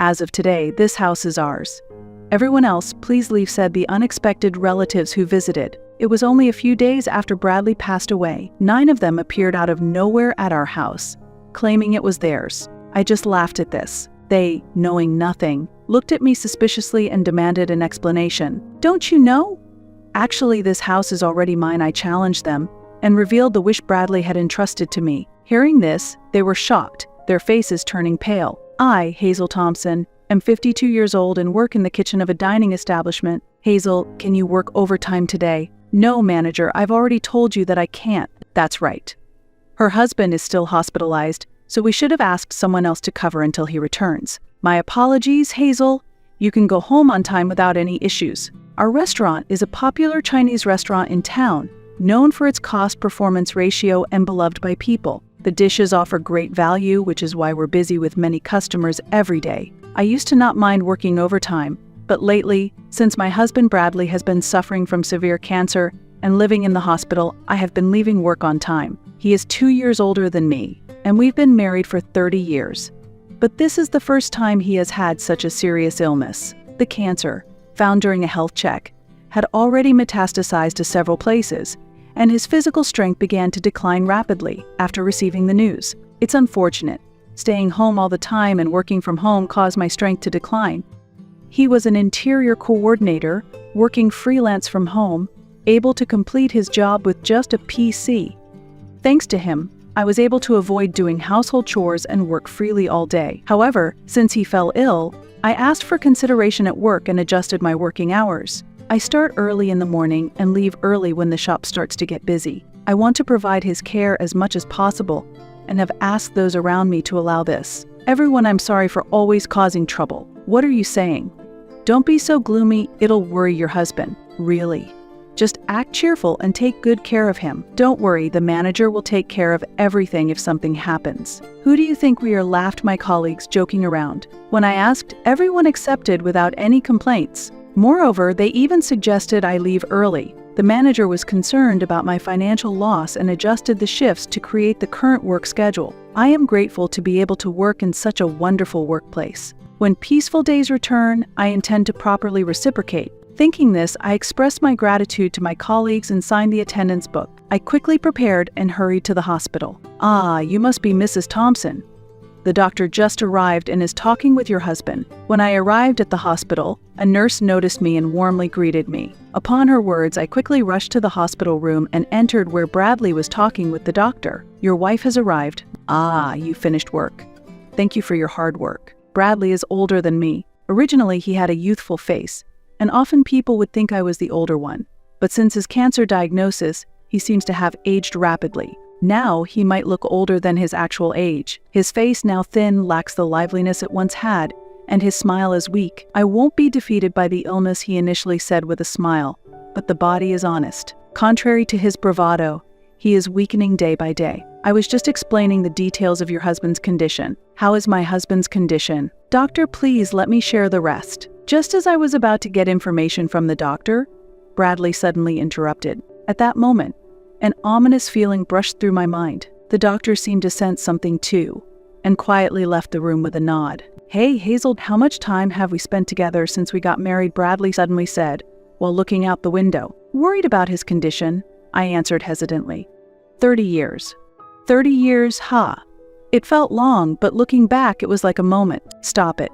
As of today, this house is ours. Everyone else, please leave, said the unexpected relatives who visited. It was only a few days after Bradley passed away. 9 of them appeared out of nowhere at our house, claiming it was theirs. I just laughed at this. They, knowing nothing, looked at me suspiciously and demanded an explanation. Don't you know? Actually, this house is already mine, I challenged them, and revealed the wish Bradley had entrusted to me. Hearing this, they were shocked, their faces turning pale. I, Hazel Thompson, am 52 years old and work in the kitchen of a dining establishment. Hazel, can you work overtime today? No, manager, I've already told you that I can't. That's right. Her husband is still hospitalized, so we should have asked someone else to cover until he returns. My apologies, Hazel. You can go home on time without any issues. Our restaurant is a popular Chinese restaurant in town, known for its cost-performance ratio and beloved by people. The dishes offer great value, which is why we're busy with many customers every day. I used to not mind working overtime, but lately, since my husband Bradley has been suffering from severe cancer and living in the hospital, I have been leaving work on time. He is 2 years older than me, and we've been married for 30 years. But this is the first time he has had such a serious illness. The cancer, found during a health check, had already metastasized to several places, and his physical strength began to decline rapidly after receiving the news. It's unfortunate. Staying home all the time and working from home caused my strength to decline. He was an interior coordinator, working freelance from home, able to complete his job with just a PC. Thanks to him, I was able to avoid doing household chores and work freely all day. However, since he fell ill, I asked for consideration at work and adjusted my working hours. I start early in the morning and leave early when the shop starts to get busy. I want to provide his care as much as possible and have asked those around me to allow this. Everyone, I'm sorry for always causing trouble. What are you saying? Don't be so gloomy, it'll worry your husband. Really? Just act cheerful and take good care of him. Don't worry, the manager will take care of everything if something happens. Who do you think we are? Laughed my colleagues, joking around. When I asked, everyone accepted without any complaints. Moreover, they even suggested I leave early. The manager was concerned about my financial loss and adjusted the shifts to create the current work schedule. I am grateful to be able to work in such a wonderful workplace. When peaceful days return, I intend to properly reciprocate. Thinking this, I expressed my gratitude to my colleagues and signed the attendance book. I quickly prepared and hurried to the hospital. Ah, you must be Mrs. Thompson. The doctor just arrived and is talking with your husband. When I arrived at the hospital, a nurse noticed me and warmly greeted me. Upon her words, I quickly rushed to the hospital room and entered where Bradley was talking with the doctor. Your wife has arrived. Ah, you finished work. Thank you for your hard work. Bradley is older than me. Originally, he had a youthful face, and often people would think I was the older one. But since his cancer diagnosis, he seems to have aged rapidly. Now, he might look older than his actual age. His face, now thin, lacks the liveliness it once had, and his smile is weak. I won't be defeated by the illness, he initially said with a smile, but the body is honest. Contrary to his bravado, he is weakening day by day. I was just explaining the details of your husband's condition. How is my husband's condition? Doctor, please let me share the rest. Just as I was about to get information from the doctor, Bradley suddenly interrupted. At that moment, an ominous feeling brushed through my mind. The doctor seemed to sense something too, and quietly left the room with a nod. Hey, Hazel, how much time have we spent together since we got married? Bradley suddenly said, while looking out the window. Worried about his condition, I answered hesitantly. 30 years. 30 years, ha. It felt long, but looking back, it was like a moment. Stop it.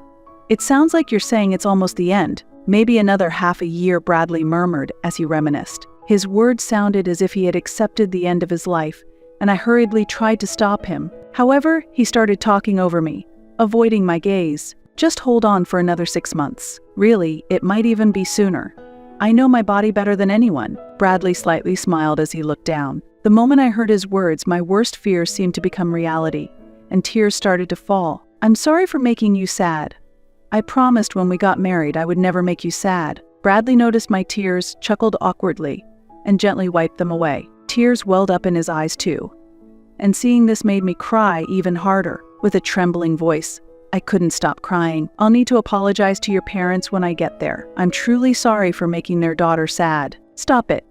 It sounds like you're saying it's almost the end. Maybe another half a year, Bradley murmured as he reminisced. His words sounded as if he had accepted the end of his life, and I hurriedly tried to stop him. However, he started talking over me, avoiding my gaze. Just hold on for another 6 months. Really, it might even be sooner. I know my body better than anyone. Bradley slightly smiled as he looked down. The moment I heard his words, my worst fears seemed to become reality, and tears started to fall. I'm sorry for making you sad. I promised when we got married I would never make you sad. Bradley noticed my tears, chuckled awkwardly, and gently wiped them away. Tears welled up in his eyes too, and seeing this made me cry even harder. With a trembling voice, I couldn't stop crying. I'll need to apologize to your parents when I get there. I'm truly sorry for making their daughter sad. Stop it.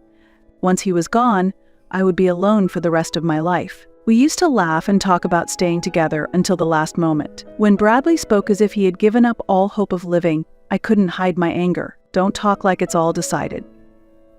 Once he was gone, I would be alone for the rest of my life. We used to laugh and talk about staying together until the last moment. When Bradley spoke as if he had given up all hope of living, I couldn't hide my anger. Don't talk like it's all decided.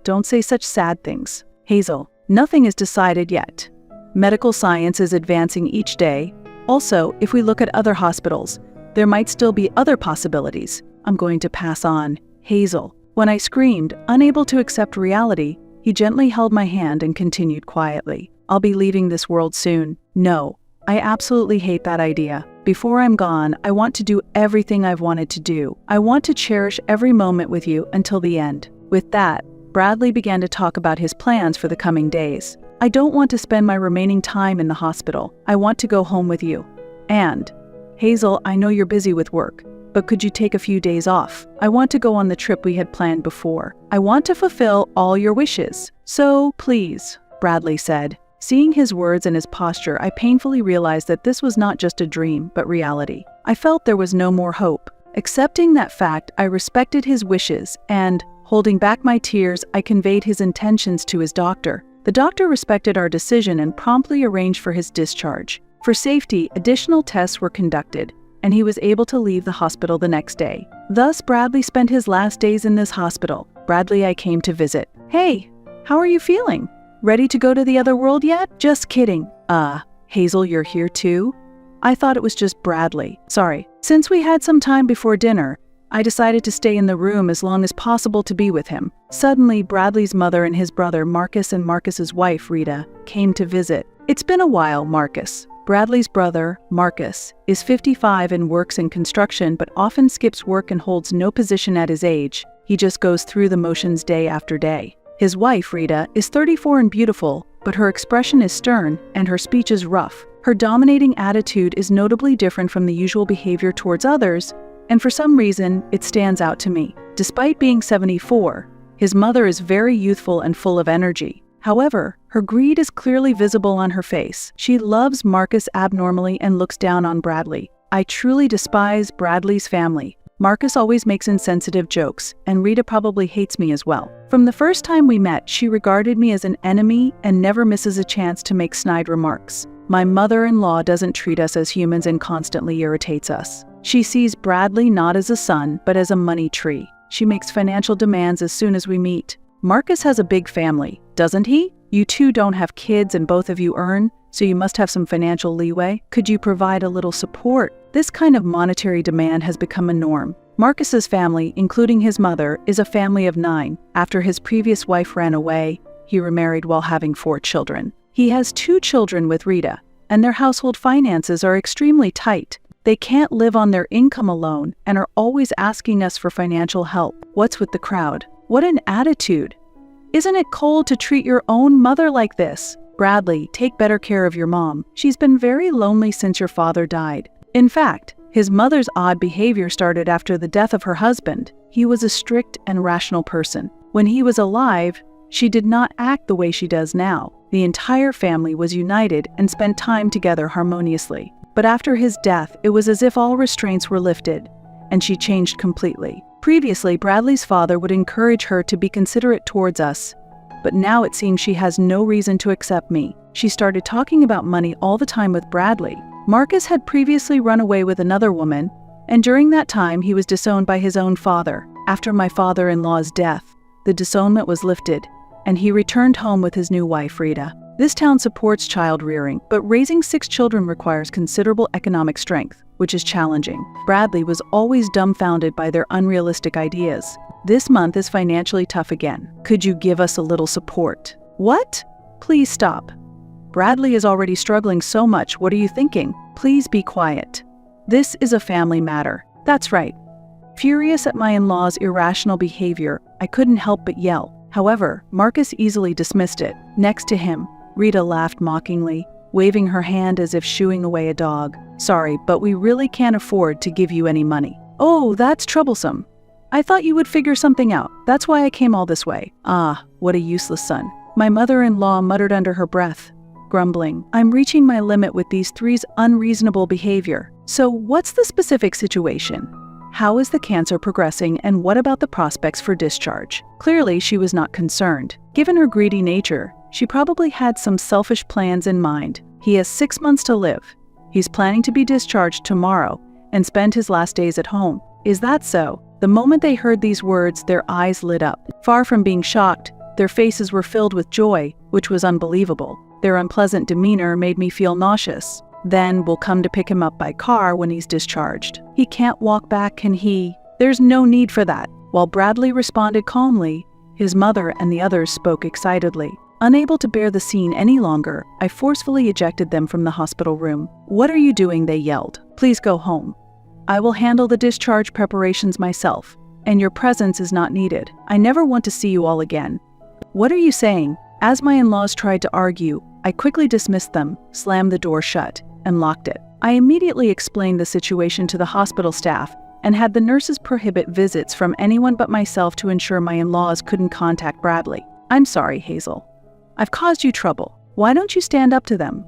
Don't say such sad things. Hazel, nothing is decided yet. Medical science is advancing each day. Also, if we look at other hospitals, there might still be other possibilities. I'm going to pass on. Hazel. When I screamed, unable to accept reality, he gently held my hand and continued quietly. I'll be leaving this world soon. No, I absolutely hate that idea. Before I'm gone, I want to do everything I've wanted to do. I want to cherish every moment with you until the end. With that, Bradley began to talk about his plans for the coming days. I don't want to spend my remaining time in the hospital. I want to go home with you. And, Hazel, I know you're busy with work, but could you take a few days off? I want to go on the trip we had planned before. I want to fulfill all your wishes. So, please, Bradley said. Seeing his words and his posture, I painfully realized that this was not just a dream, but reality. I felt there was no more hope. Accepting that fact, I respected his wishes and, holding back my tears, I conveyed his intentions to his doctor. The doctor respected our decision and promptly arranged for his discharge. For safety, additional tests were conducted, and he was able to leave the hospital the next day. Thus, Bradley spent his last days in this hospital. Bradley, I came to visit. Hey, how are you feeling? Ready to go to the other world yet? Just kidding. Hazel, you're here too? I thought it was just Bradley. Sorry. Since we had some time before dinner, I decided to stay in the room as long as possible to be with him. Suddenly, Bradley's mother and his brother Marcus and Marcus's wife, Rita, came to visit. It's been a while, Marcus. Bradley's brother, Marcus, is 55 and works in construction but often skips work and holds no position at his age. He just goes through the motions day after day. His wife, Rita, is 34 and beautiful, but her expression is stern and her speech is rough. Her dominating attitude is notably different from the usual behavior towards others, and for some reason, it stands out to me. Despite being 74, his mother is very youthful and full of energy. However, her greed is clearly visible on her face. She loves Marcus abnormally and looks down on Bradley. I truly despise Bradley's family. Marcus always makes insensitive jokes, and Rita probably hates me as well. From the first time we met, she regarded me as an enemy and never misses a chance to make snide remarks. My mother-in-law doesn't treat us as humans and constantly irritates us. She sees Bradley not as a son, but as a money tree. She makes financial demands as soon as we meet. Marcus has a big family, doesn't he? You two don't have kids and both of you earn, so you must have some financial leeway. Could you provide a little support? This kind of monetary demand has become a norm. Marcus's family, including his mother, is a family of 9. After his previous wife ran away, he remarried while having 4 children. He has 2 children with Rita, and their household finances are extremely tight. They can't live on their income alone and are always asking us for financial help. What's with the crowd? What an attitude! Isn't it cold to treat your own mother like this? Bradley, take better care of your mom. She's been very lonely since your father died. In fact, his mother's odd behavior started after the death of her husband. He was a strict and rational person. When he was alive, she did not act the way she does now. The entire family was united and spent time together harmoniously. But after his death, it was as if all restraints were lifted, and she changed completely. Previously, Bradley's father would encourage her to be considerate towards us, but now it seems she has no reason to accept me. She started talking about money all the time with Bradley. Marcus had previously run away with another woman, and during that time he was disowned by his own father. After my father-in-law's death, the disownment was lifted, and he returned home with his new wife, Rita. This town supports child rearing, but raising 6 children requires considerable economic strength, which is challenging. Bradley was always dumbfounded by their unrealistic ideas. This month is financially tough again. Could you give us a little support? What? Please stop. Bradley is already struggling so much. What are you thinking? Please be quiet. This is a family matter. That's right. Furious at my in-law's irrational behavior, I couldn't help but yell. However, Marcus easily dismissed it. Next to him, Rita laughed mockingly, waving her hand as if shooing away a dog. Sorry, but we really can't afford to give you any money. Oh, that's troublesome. I thought you would figure something out. That's why I came all this way. Ah, what a useless son. My mother-in-law muttered under her breath, grumbling. I'm reaching my limit with these 3's unreasonable behavior. So what's the specific situation? How is the cancer progressing, and what about the prospects for discharge? Clearly, she was not concerned. Given her greedy nature, she probably had some selfish plans in mind. He has 6 months to live. He's planning to be discharged tomorrow and spend his last days at home. Is that so? The moment they heard these words, their eyes lit up. Far from being shocked, their faces were filled with joy, which was unbelievable. Their unpleasant demeanor made me feel nauseous. Then we'll come to pick him up by car when he's discharged. He can't walk back, can he? There's no need for that. While Bradley responded calmly, his mother and the others spoke excitedly. Unable to bear the scene any longer, I forcefully ejected them from the hospital room. "What are you doing?" they yelled. "Please go home. I will handle the discharge preparations myself, and your presence is not needed. I never want to see you all again." "What are you saying?" As my in-laws tried to argue, I quickly dismissed them, slammed the door shut, and locked it. I immediately explained the situation to the hospital staff and had the nurses prohibit visits from anyone but myself to ensure my in-laws couldn't contact Bradley. "I'm sorry, Hazel. I've caused you trouble. Why don't you stand up to them?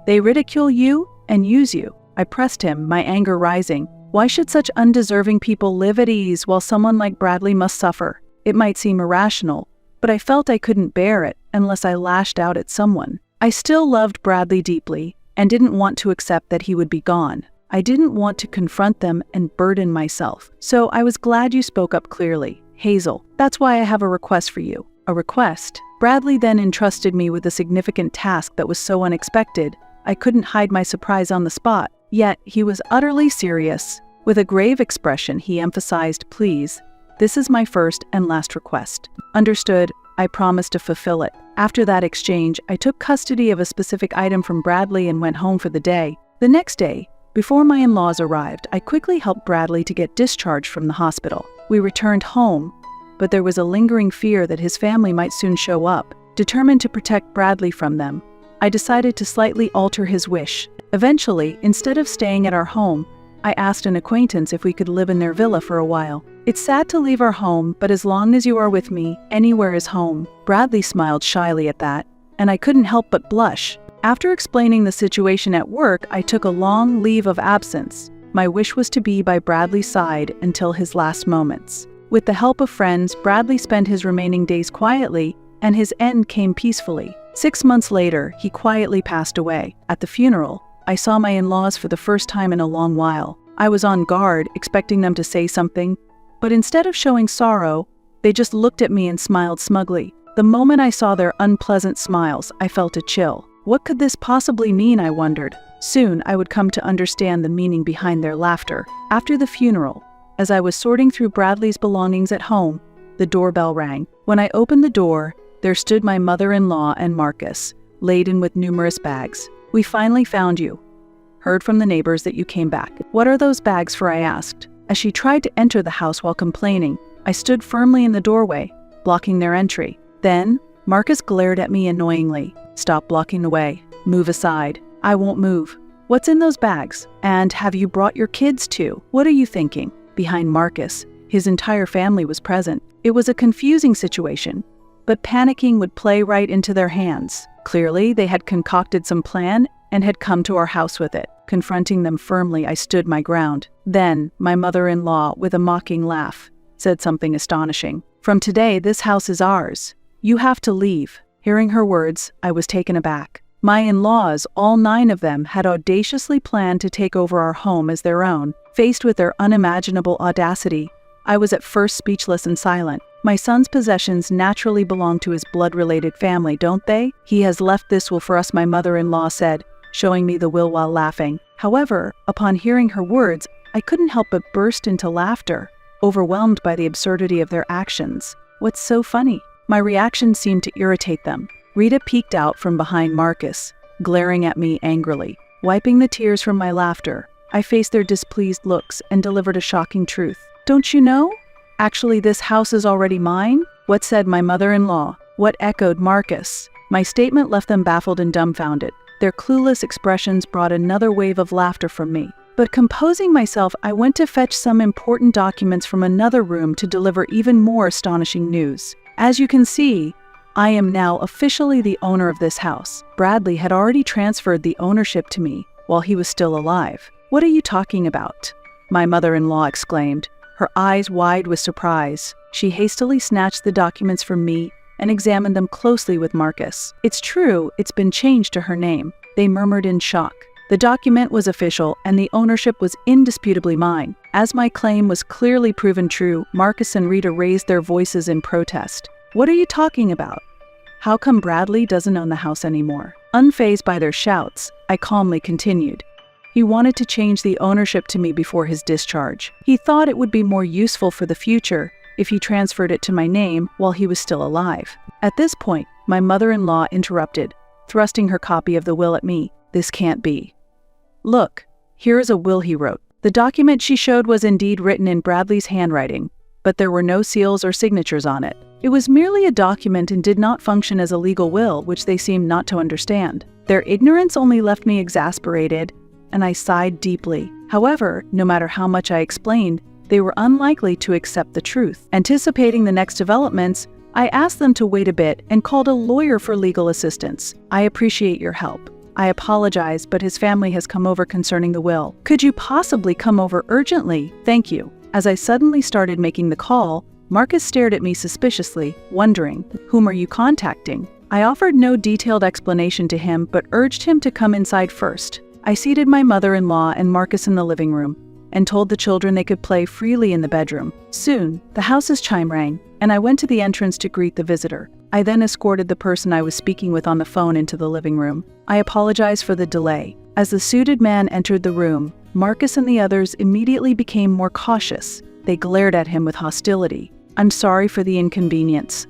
They ridicule you and use you." I pressed him, my anger rising. Why should such undeserving people live at ease while someone like Bradley must suffer? It might seem irrational, but I felt I couldn't bear it unless I lashed out at someone. I still loved Bradley deeply and didn't want to accept that he would be gone. I didn't want to confront them and burden myself. So I was glad you spoke up clearly. "Hazel, that's why I have a request for you." "A request?" Bradley then entrusted me with a significant task that was so unexpected, I couldn't hide my surprise on the spot. Yet he was utterly serious. With a grave expression, he emphasized, "Please, this is my first and last request." "Understood," I promised to fulfill it. After that exchange, I took custody of a specific item from Bradley and went home for the day. The next day, before my in-laws arrived, I quickly helped Bradley to get discharged from the hospital. We returned home, but there was a lingering fear that his family might soon show up. Determined to protect Bradley from them, I decided to slightly alter his wish. Eventually, instead of staying at our home, I asked an acquaintance if we could live in their villa for a while. "It's sad to leave our home, but as long as you are with me, anywhere is home." Bradley smiled shyly at that, and I couldn't help but blush. After explaining the situation at work, I took a long leave of absence. My wish was to be by Bradley's side until his last moments. With the help of friends, Bradley spent his remaining days quietly, and his end came peacefully. 6 months later, he quietly passed away. At the funeral, I saw my in-laws for the first time in a long while. I was on guard, expecting them to say something, but instead of showing sorrow, they just looked at me and smiled smugly. The moment I saw their unpleasant smiles, I felt a chill. What could this possibly mean, I wondered. Soon, I would come to understand the meaning behind their laughter. After the funeral, as I was sorting through Bradley's belongings at home, the doorbell rang. When I opened the door, there stood my mother-in-law and Marcus, laden with numerous bags. "We finally found you. Heard from the neighbors that you came back." "What are those bags for?" I asked. As she tried to enter the house while complaining, I stood firmly in the doorway, blocking their entry. Then, Marcus glared at me annoyingly. "Stop blocking the way. Move aside." "I won't move." "What's in those bags? And have you brought your kids too? What are you thinking?" Behind Marcus, his entire family was present. It was a confusing situation, but panicking would play right into their hands. Clearly, they had concocted some plan and had come to our house with it. Confronting them firmly, I stood my ground. Then, my mother-in-law, with a mocking laugh, said something astonishing. "From today, this house is ours. You have to leave." Hearing her words, I was taken aback. My in-laws, all 9 of them, had audaciously planned to take over our home as their own. Faced with their unimaginable audacity, I was at first speechless and silent. My son's possessions naturally belong to his blood-related family, don't they? "He has left this will for us," my mother-in-law said, showing me the will while laughing. However, upon hearing her words, I couldn't help but burst into laughter, overwhelmed by the absurdity of their actions. "What's so funny?" My reaction seemed to irritate them. Rita peeked out from behind Marcus, glaring at me angrily. Wiping the tears from my laughter, I faced their displeased looks and delivered a shocking truth. "Don't you know? Actually, this house is already mine." "What?" said my mother-in-law. "What?" echoed Marcus. My statement left them baffled and dumbfounded. Their clueless expressions brought another wave of laughter from me. But composing myself, I went to fetch some important documents from another room to deliver even more astonishing news. As you can see, I am now officially the owner of this house. Bradley had already transferred the ownership to me while he was still alive. "What are you talking about?" my mother-in-law exclaimed, her eyes wide with surprise. She hastily snatched the documents from me and examined them closely with Marcus. "It's true, it's been changed to her name. They murmured in shock. The document was official and the ownership was indisputably mine. As my claim was clearly proven true, Marcus and Rita raised their voices in protest. "What are you talking about? How come Bradley doesn't own the house anymore?" Unfazed by their shouts, I calmly continued. "He wanted to change the ownership to me before his discharge. He thought it would be more useful for the future if he transferred it to my name while he was still alive." At this point, my mother-in-law interrupted, thrusting her copy of the will at me. "This can't be. Look, here is a will he wrote." The document she showed was indeed written in Bradley's handwriting, but there were no seals or signatures on it. It was merely a document and did not function as a legal will, which they seemed not to understand. Their ignorance only left me exasperated, and I sighed deeply. However, no matter how much I explained, they were unlikely to accept the truth. Anticipating the next developments, I asked them to wait a bit and called a lawyer for legal assistance. "I appreciate your help. I apologize, but his family has come over concerning the will. Could you possibly come over urgently? Thank you." As I suddenly started making the call, Marcus stared at me suspiciously, wondering, "Whom are you contacting?" I offered no detailed explanation to him, but urged him to come inside first. I seated my mother-in-law and Marcus in the living room, and told the children they could play freely in the bedroom. Soon, the house's chime rang, and I went to the entrance to greet the visitor. I then escorted the person I was speaking with on the phone into the living room. I apologized for the delay. As the suited man entered the room, Marcus and the others immediately became more cautious. They glared at him with hostility. "I'm sorry for the inconvenience.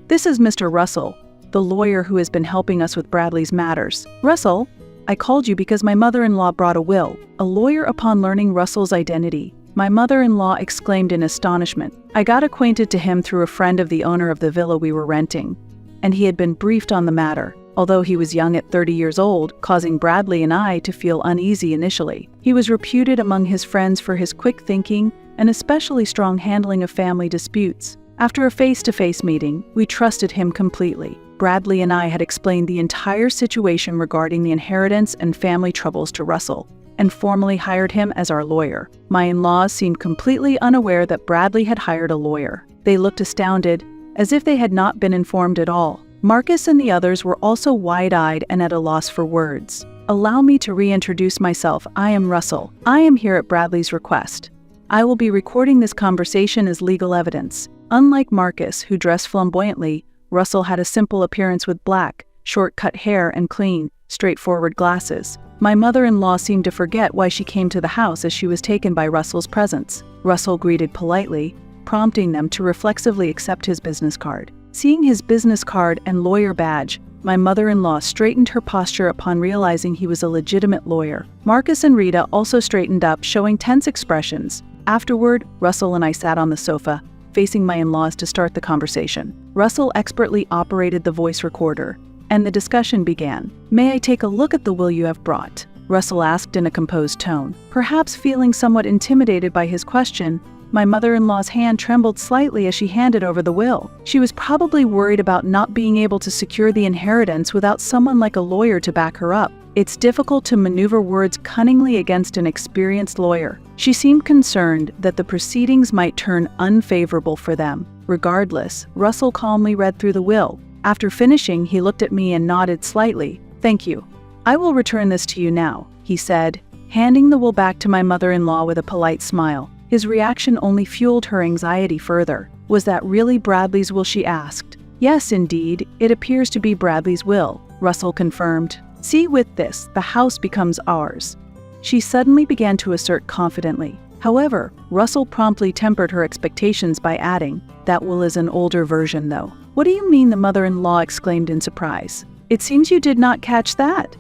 This is Mr. Russell, the lawyer who has been helping us with Bradley's matters." "Russell? I called you because my mother-in-law brought a will." A lawyer, upon learning Russell's identity, my mother-in-law exclaimed in astonishment. "I got acquainted to him through a friend of the owner of the villa we were renting, and he had been briefed on the matter, although he was young at 30 years old, causing Bradley and I to feel uneasy initially. He was reputed among his friends for his quick thinking and especially strong handling of family disputes. After a face-to-face meeting, we trusted him completely. Bradley and I had explained the entire situation regarding the inheritance and family troubles to Russell, and formally hired him as our lawyer. My in-laws seemed completely unaware that Bradley had hired a lawyer. They looked astounded, as if they had not been informed at all. Marcus and the others were also wide-eyed and at a loss for words. "Allow me to reintroduce myself. I am Russell. I am here at Bradley's request. I will be recording this conversation as legal evidence." Unlike Marcus, who dressed flamboyantly, Russell had a simple appearance with black, short-cut hair and clean, straightforward glasses. My mother-in-law seemed to forget why she came to the house as she was taken by Russell's presence. Russell greeted politely, prompting them to reflexively accept his business card. Seeing his business card and lawyer badge, my mother-in-law straightened her posture upon realizing he was a legitimate lawyer. Marcus and Rita also straightened up, showing tense expressions. Afterward, Russell and I sat on the sofa, facing my in-laws to start the conversation. Russell expertly operated the voice recorder, and the discussion began. "May I take a look at the will you have brought?" Russell asked in a composed tone. Perhaps feeling somewhat intimidated by his question, my mother-in-law's hand trembled slightly as she handed over the will. She was probably worried about not being able to secure the inheritance without someone like a lawyer to back her up. It's difficult to maneuver words cunningly against an experienced lawyer. She seemed concerned that the proceedings might turn unfavorable for them. Regardless, Russell calmly read through the will. After finishing, he looked at me and nodded slightly. "Thank you. I will return this to you now," he said, handing the will back to my mother-in-law with a polite smile. His reaction only fueled her anxiety further. Was that really Bradley's will, she asked. "Yes, indeed, it appears to be Bradley's will," Russell confirmed. "See, with this, the house becomes ours," she suddenly began to assert confidently. However, Russell promptly tempered her expectations by adding, "That will is an older version, though." "What do you mean?" the mother-in-law exclaimed in surprise. "It seems you did not catch that."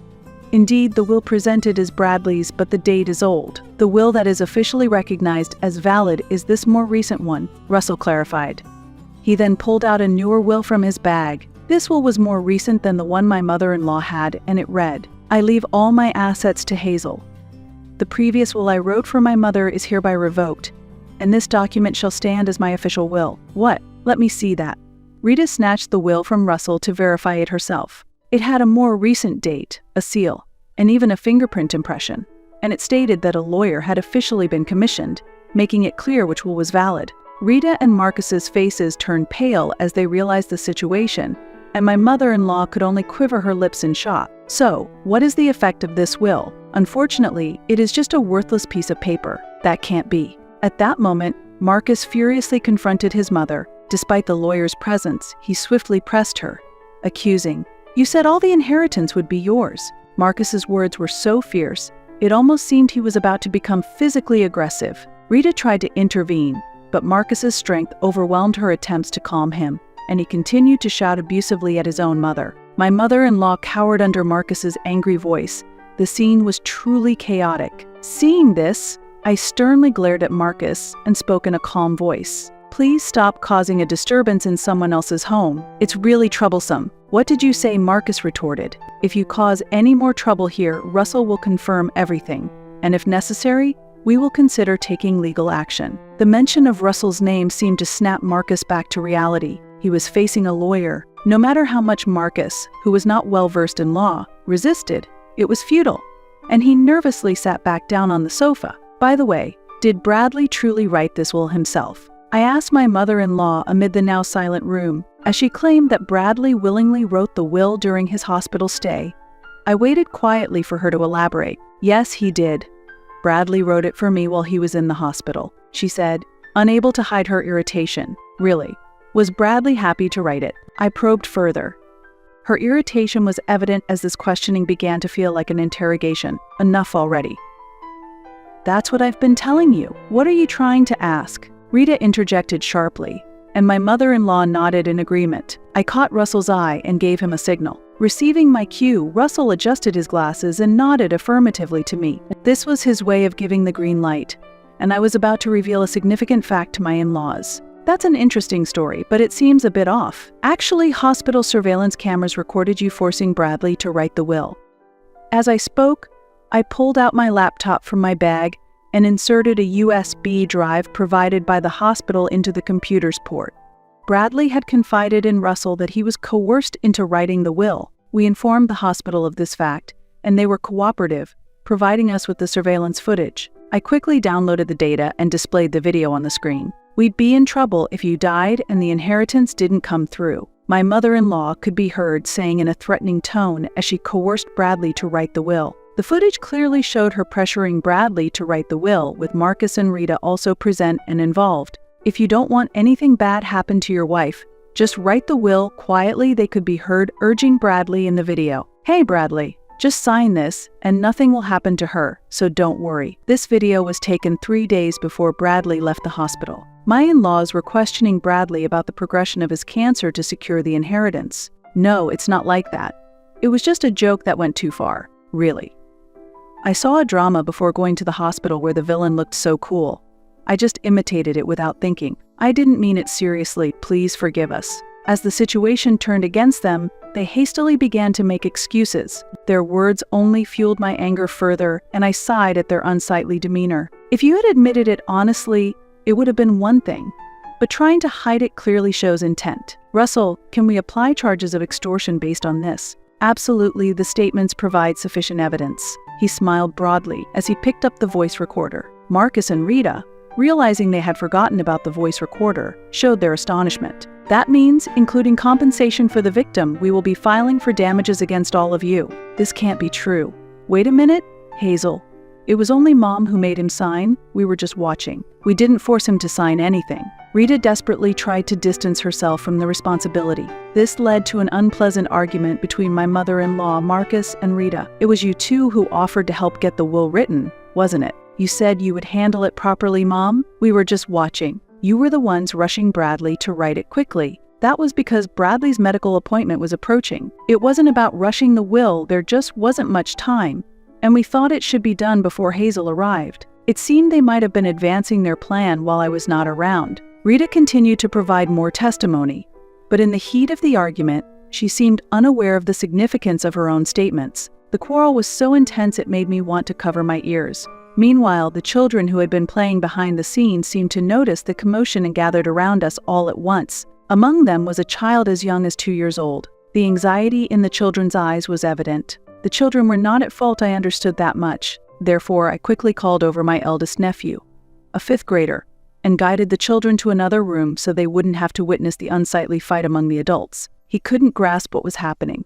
"Indeed, the will presented is Bradley's, but the date is old. The will that is officially recognized as valid is this more recent one," Russell clarified. He then pulled out a newer will from his bag. This will was more recent than the one my mother-in-law had, and it read, "I leave all my assets to Hazel. The previous will I wrote for my mother is hereby revoked, and this document shall stand as my official will." "What? Let me see that." Rita snatched the will from Russell to verify it herself. It had a more recent date, a seal, and even a fingerprint impression, and it stated that a lawyer had officially been commissioned, making it clear which will was valid. Rita and Marcus's faces turned pale as they realized the situation, and my mother-in-law could only quiver her lips in shock. So, what is the effect of this will? Unfortunately, it is just a worthless piece of paper. That can't be. At that moment, Marcus furiously confronted his mother. Despite the lawyer's presence, he swiftly pressed her, accusing, "You said all the inheritance would be yours." Marcus's words were so fierce, it almost seemed he was about to become physically aggressive. Rita tried to intervene, but Marcus's strength overwhelmed her attempts to calm him, and he continued to shout abusively at his own mother. My mother-in-law cowered under Marcus's angry voice. The scene was truly chaotic. Seeing this, I sternly glared at Marcus and spoke in a calm voice. "Please stop causing a disturbance in someone else's home. It's really troublesome." "What did you say?" Marcus retorted. "If you cause any more trouble here, Russell will confirm everything, and if necessary, we will consider taking legal action." The mention of Russell's name seemed to snap Marcus back to reality. He was facing a lawyer. No matter how much Marcus, who was not well versed in law, resisted, it was futile, and he nervously sat back down on the sofa. By the way, did Bradley truly write this will himself? I asked my mother-in-law amid the now silent room, as she claimed that Bradley willingly wrote the will during his hospital stay. I waited quietly for her to elaborate. "Yes, he did. Bradley wrote it for me while he was in the hospital," she said, unable to hide her irritation. "Really? Was Bradley happy to write it?" I probed further. Her irritation was evident as this questioning began to feel like an interrogation. "Enough already." "That's what I've been telling you. What are you trying to ask?" Rita interjected sharply, and my mother-in-law nodded in agreement. I caught Russell's eye and gave him a signal. Receiving my cue, Russell adjusted his glasses and nodded affirmatively to me. This was his way of giving the green light, and I was about to reveal a significant fact to my in-laws. "That's an interesting story, but it seems a bit off. Actually, hospital surveillance cameras recorded you forcing Bradley to write the will." As I spoke, I pulled out my laptop from my bag and inserted a USB drive provided by the hospital into the computer's port. Bradley had confided in Russell that he was coerced into writing the will. We informed the hospital of this fact, and they were cooperative, providing us with the surveillance footage. I quickly downloaded the data and displayed the video on the screen. "We'd be in trouble if you died and the inheritance didn't come through," my mother-in-law could be heard saying in a threatening tone as she coerced Bradley to write the will. The footage clearly showed her pressuring Bradley to write the will, with Marcus and Rita also present and involved. "If you don't want anything bad happen to your wife, just write the will quietly," they could be heard urging Bradley in the video. "Hey Bradley, just sign this and nothing will happen to her, so don't worry." This video was taken 3 days before Bradley left the hospital. My in-laws were questioning Bradley about the progression of his cancer to secure the inheritance. "No, it's not like that. It was just a joke that went too far, really. I saw a drama before going to the hospital where the villain looked so cool. I just imitated it without thinking. I didn't mean it seriously, please forgive us." As the situation turned against them, they hastily began to make excuses. Their words only fueled my anger further, and I sighed at their unsightly demeanor. If you had admitted it honestly, it would have been one thing, but trying to hide it clearly shows intent. "Russell, can we apply charges of extortion based on this?" "Absolutely, the statements provide sufficient evidence." He smiled broadly as he picked up the voice recorder. Marcus and Rita, realizing they had forgotten about the voice recorder, showed their astonishment. "That means, including compensation for the victim, we will be filing for damages against all of you." "This can't be true." "Wait a minute, Hazel. It was only Mom who made him sign. We were just watching. We didn't force him to sign anything." Rita desperately tried to distance herself from the responsibility. This led to an unpleasant argument between my mother-in-law, Marcus, and Rita. "It was you two who offered to help get the will written, wasn't it? You said you would handle it properly, Mom. We were just watching. You were the ones rushing Bradley to write it quickly. That was because Bradley's medical appointment was approaching. It wasn't about rushing the will, there just wasn't much time, and we thought it should be done before Hazel arrived." It seemed they might have been advancing their plan while I was not around. Rita continued to provide more testimony, but in the heat of the argument, she seemed unaware of the significance of her own statements. The quarrel was so intense it made me want to cover my ears. Meanwhile, the children who had been playing behind the scenes seemed to notice the commotion and gathered around us all at once. Among them was a child as young as 2 years old. The anxiety in the children's eyes was evident. The children were not at fault, I understood that much. Therefore, I quickly called over my eldest nephew, a 5th grader, and guided the children to another room so they wouldn't have to witness the unsightly fight among the adults. He couldn't grasp what was happening.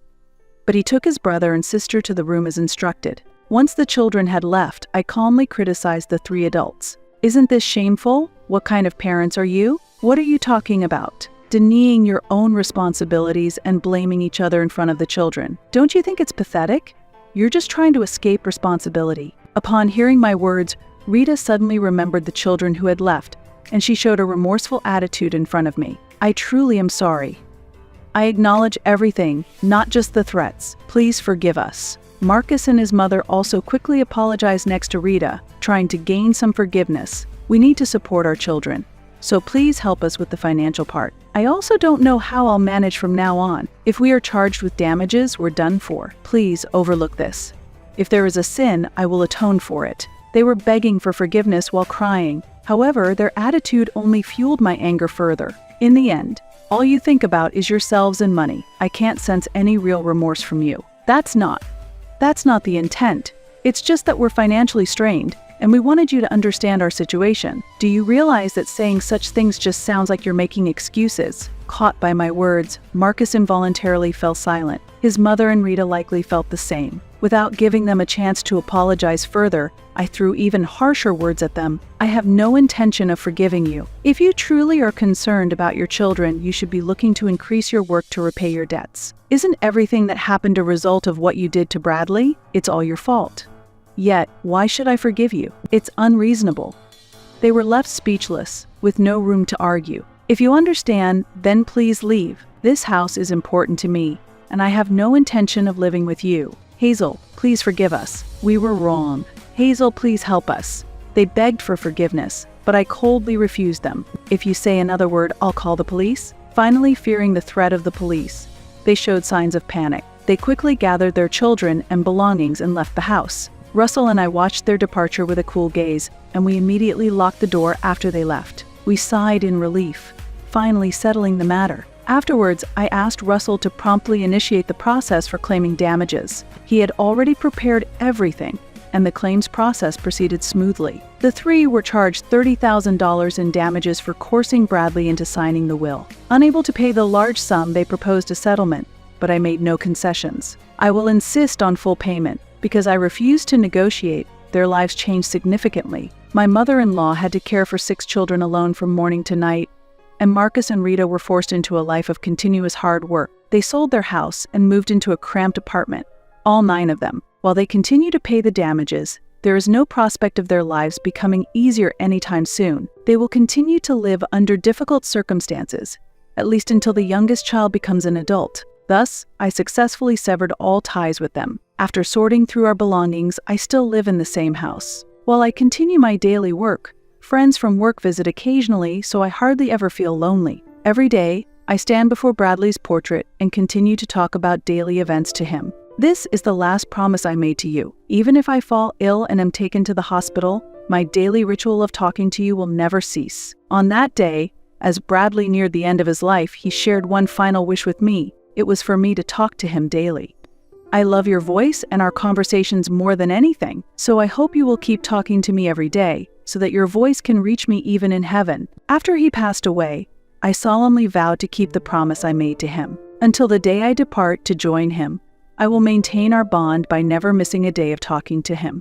But he took his brother and sister to the room as instructed. Once the children had left, I calmly criticized the three adults. "Isn't this shameful? What kind of parents are you? What are you talking about? Denying your own responsibilities and blaming each other in front of the children. Don't you think it's pathetic? You're just trying to escape responsibility." Upon hearing my words, Rita suddenly remembered the children who had left, and she showed a remorseful attitude in front of me. "I truly am sorry. I acknowledge everything, not just the threats. Please forgive us." Marcus and his mother also quickly apologized next to Rita, trying to gain some forgiveness. "We need to support our children, so please help us with the financial part. I also don't know how I'll manage from now on. If we are charged with damages, we're done for. Please overlook this. If there is a sin, I will atone for it." They were begging for forgiveness while crying. However, their attitude only fueled my anger further. In the end, all you think about is yourselves and money. I can't sense any real remorse from you. That's not the intent. It's just that we're financially strained, and we wanted you to understand our situation. Do you realize that saying such things just sounds like you're making excuses? Caught by my words, Marcus involuntarily fell silent. His mother and Rita likely felt the same. Without giving them a chance to apologize further, I threw even harsher words at them. "I have no intention of forgiving you. If you truly are concerned about your children, you should be looking to increase your work to repay your debts. Isn't everything that happened a result of what you did to Bradley? It's all your fault. Yet, why should I forgive you? It's unreasonable." They were left speechless, with no room to argue. "If you understand, then please leave. This house is important to me, and I have no intention of living with you. Hazel, please forgive us. We were wrong. Hazel, please help us." They begged for forgiveness, but I coldly refused them. "If you say another word, I'll call the police." Finally, fearing the threat of the police, they showed signs of panic. They quickly gathered their children and belongings and left the house. Russell and I watched their departure with a cool gaze, and we immediately locked the door after they left. We sighed in relief, finally settling the matter. Afterwards, I asked Russell to promptly initiate the process for claiming damages. He had already prepared everything, and the claims process proceeded smoothly. The three were charged $30,000 in damages for coercing Bradley into signing the will. Unable to pay the large sum, they proposed a settlement, but I made no concessions. "I will insist on full payment. Because I refused to negotiate, their lives changed significantly. My mother-in-law had to care for 6 children alone from morning to night, and Marcus and Rita were forced into a life of continuous hard work. They sold their house and moved into a cramped apartment, all 9 of them. While they continue to pay the damages, there is no prospect of their lives becoming easier anytime soon. They will continue to live under difficult circumstances, at least until the youngest child becomes an adult. Thus, I successfully severed all ties with them. After sorting through our belongings, I still live in the same house. While I continue my daily work, friends from work visit occasionally, so I hardly ever feel lonely. Every day, I stand before Bradley's portrait and continue to talk about daily events to him. This is the last promise I made to you. Even if I fall ill and am taken to the hospital, my daily ritual of talking to you will never cease. On that day, as Bradley neared the end of his life, he shared one final wish with me. It was for me to talk to him daily. "I love your voice and our conversations more than anything, so I hope you will keep talking to me every day, so that your voice can reach me even in heaven." After he passed away, I solemnly vowed to keep the promise I made to him. Until the day I depart to join him, I will maintain our bond by never missing a day of talking to him.